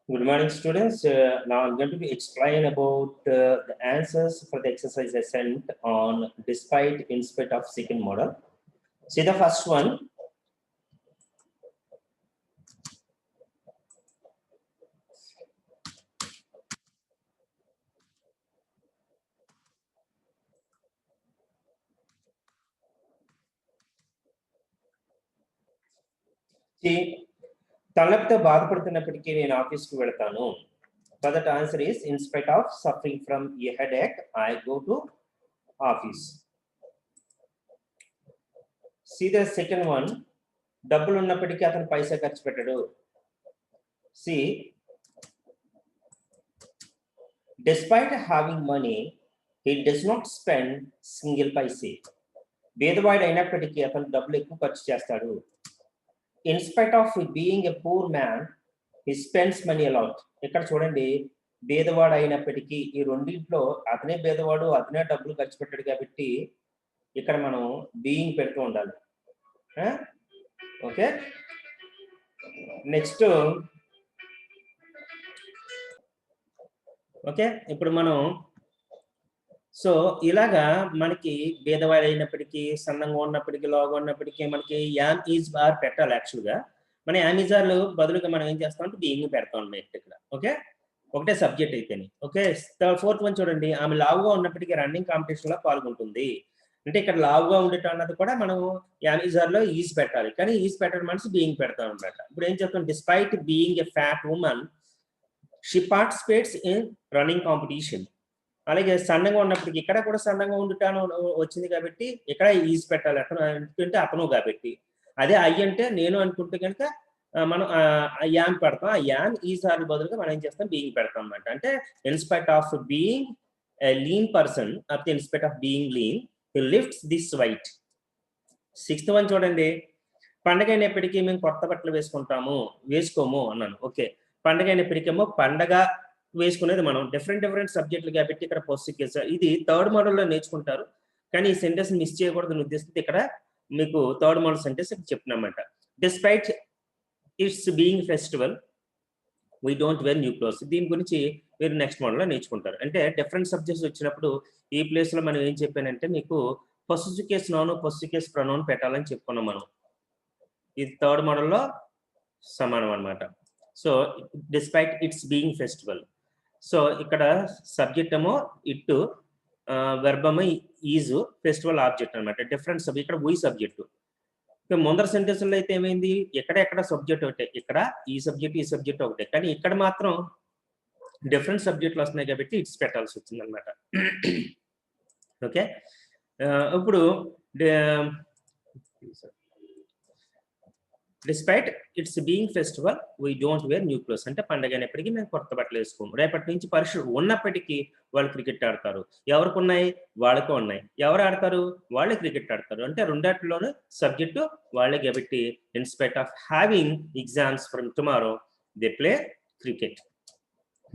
Good morning, students. Now I'm going to explain about the answers for the exercise I sent on despite, in spite of second model. See the first one. See, తలనొప్పితో బాధపడుతున్నప్పటికీ నేను ఆఫీస్కి వెళ్తాను. So that answer is in spite of suffering from a headache, I go to office. See the second one. డబ్బులు ఉన్నప్పటికీ అతను పైసా ఖర్చు పెట్టడు. See, despite having money, he does not spend single paise. పేదవాడు అయినప్పటికీ అతను డబ్బులు ఎక్కువ ఖర్చు చేస్తాడు. In spite of being a poor man, he spends money a lot. ఇక్కడ చూడండి, పేదవాడు అయినప్పటికీ ఈ రెండింటిలో అతనే పేదవాడు, అతనే డబ్బులు ఖర్చు పెట్టాడు కాబట్టి ఇక్కడ మనం బీయింగ్ పెడుతూ ఉండాలి. Okay, next. ఓకే, ఇప్పుడు మనం సో ఇలాగా మనకి భేదవాడు అయినప్పటికీ, సన్నంగా ఉన్నప్పటికీ, లోగా ఉన్నప్పటికీ మనకి యామ్ ఈజ్ బార్ పెట్టాలి. యాక్చువల్గా మన యామ్ ఈజ్ ఆర్లు బదులుగా మనం ఏం చేస్తాం అంటే బీయింగ్ పెడతాం అన్నమాట ఇక్కడ. ఓకే, ఒకటే సబ్జెక్ట్ అయితేనే. ఓకే, ఫోర్త్ వన్ చూడండి, ఆమె లావుగా ఉన్నప్పటికీ రన్నింగ్ కాంపిటీషన్ లో పాల్గొంటుంది. అంటే ఇక్కడ లావుగా ఉండటం అన్నది కూడా మనం యామ్ ఈజ్ ఆర్లో ఈజ్ పెట్టాలి, కానీ ఈజ్ పెట్టడం మనసు బీయింగ్ పెడతాం అనమాట. ఇప్పుడు ఏం చెప్తాం, despite being a fat women she participates in running competition. అలాగే సన్నగా ఉన్నప్పటికీ ఇక్కడ కూడా సన్నగా ఉండటాను వచ్చింది కాబట్టి ఇక్కడ ఈజ్ పెట్టాలి, అతను అనుకుంటే అతను కాబట్టి. అదే ఐ అంటే నేను అనుకుంటే కనుక మనం యాన్ పెడతాం. ఆ యాన్ ఈజ్ ఆర్ బదులుగా మనం ఏం చేస్తాం, బీయింగ్ పెడతాం అన్నమాట. అంటే in spite of being lean person up in spite of being lean he lifts this white. Sixth one చూడండి, పండగ అయినప్పటికీ మేము కొత్త బట్టలు వేసుకోము అన్నాను. ఓకే, పండగ అయినప్పటికేమో పండగ వేసుకునేది మనం డిఫరెంట్ సబ్జెక్టులు కాబట్టి ఇక్కడ పొసిటివ్. ఇది థర్డ్ మోడల్లో నేర్చుకుంటారు, కానీ ఈ సెంటెన్స్ మిస్ చేయకూడదని ఉద్దేశంతో ఇక్కడ మీకు థర్డ్ మోడల్ సెంటెన్స్ చెప్తున్నమాట. Despite its being festival we don't wear new clothes. దీని గురించి మీరు నెక్స్ట్ మోడల్లో నేర్చుకుంటారు. అంటే డిఫరెంట్ సబ్జెక్ట్స్ వచ్చినప్పుడు ఈ ప్లేస్లో మనం ఏం చెప్పానంటే మీకు positive case noun, positive case pronoun పెట్టాలని చెప్పుకున్నాం మనం. ఇది థర్డ్ మోడల్లో సమానం అనమాట. So despite its being festival. So ఇక్కడ సబ్జెక్ట్ ఏమో it, verb is, festival object అనమాట. డిఫరెంట్ సబ్జెక్ట్ ఇక్కడ వీ సబ్జెక్టు. ముందర సెంటెన్స్లో అయితే ఏమైంది, ఎక్కడ సబ్జెక్ట్ ఒకటే, ఇక్కడ ఈ సబ్జెక్ట్ ఒకటే, కానీ ఇక్కడ మాత్రం డిఫరెంట్ సబ్జెక్టులు వస్తున్నాయి కాబట్టి ఇట్స్ పెట్టాల్సి వచ్చింది అనమాట. ఓకే, ఇప్పుడు despite its being festival we don't wear new clothes. అంటే పండగ అయినప్పటికీ మేము కొత్త బట్టలు వేసుకోము. రేపటి నుంచి పరీక్షలు ఉన్నప్పటికీ వాళ్ళు క్రికెట్ ఆడతారు. ఎవరికి ఉన్నాయి, వాళ్ళకే ఉన్నాయి. ఎవరు ఆడతారు, వాళ్ళే క్రికెట్ ఆడతారు. అంటే రెండాటిలోనూ సబ్జెక్టు వాళ్ళే కాబట్టి in spite of having exams from tomorrow they play cricket.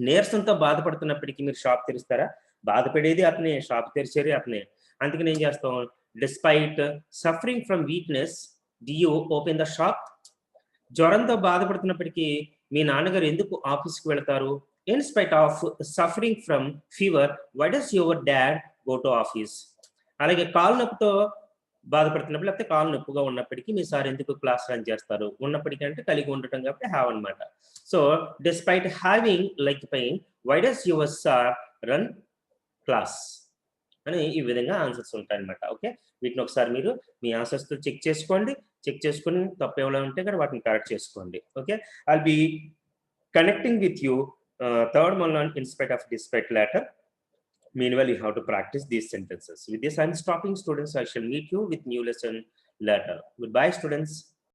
నీరసంతో బాధపడుతున్నప్పటికీ మీరు షాప్ తెరుస్తారా? బాధపడేది అతనే, షాప్ తెరిచేది అతనే. అందుకని ఏం చేస్తాం, despite suffering from weakness do you open the shop. జ్వరంతో బాధపడుతున్నప్పటికీ మీ నాన్నగారు ఎందుకు ఆఫీస్కి వెళ్తారు? In spite of suffering from fever why does your dad go to office. అలాగే కాలు నొప్పితో బాధపడుతున్నప్పుడు, లేకపోతే కాలు నొప్పిగా ఉన్నప్పటికీ మీ సార్ ఎందుకు క్లాస్ రన్ చేస్తారు? ఉన్నప్పటికీ అంటే కలిగి ఉండటం కాబట్టి హ్యావ్ అనమాట. So despite having like pain why does your sir run class అని ఈ విధంగా ఆన్సర్స్ ఉంటాయన్నమాట. ఓకే, వీటిని ఒకసారి మీరు మీ ఆన్సర్స్తో చెక్ చేసుకొని తప్పు ఏమైనా ఉంటే కానీ వాటిని కరెక్ట్ చేసుకోండి. Okay, I'll be connecting with you third one on in spite of despite later. Meanwhile you have to practice these sentences. With this I'm stopping, students. I shall meet you with new lesson later. Goodbye, students.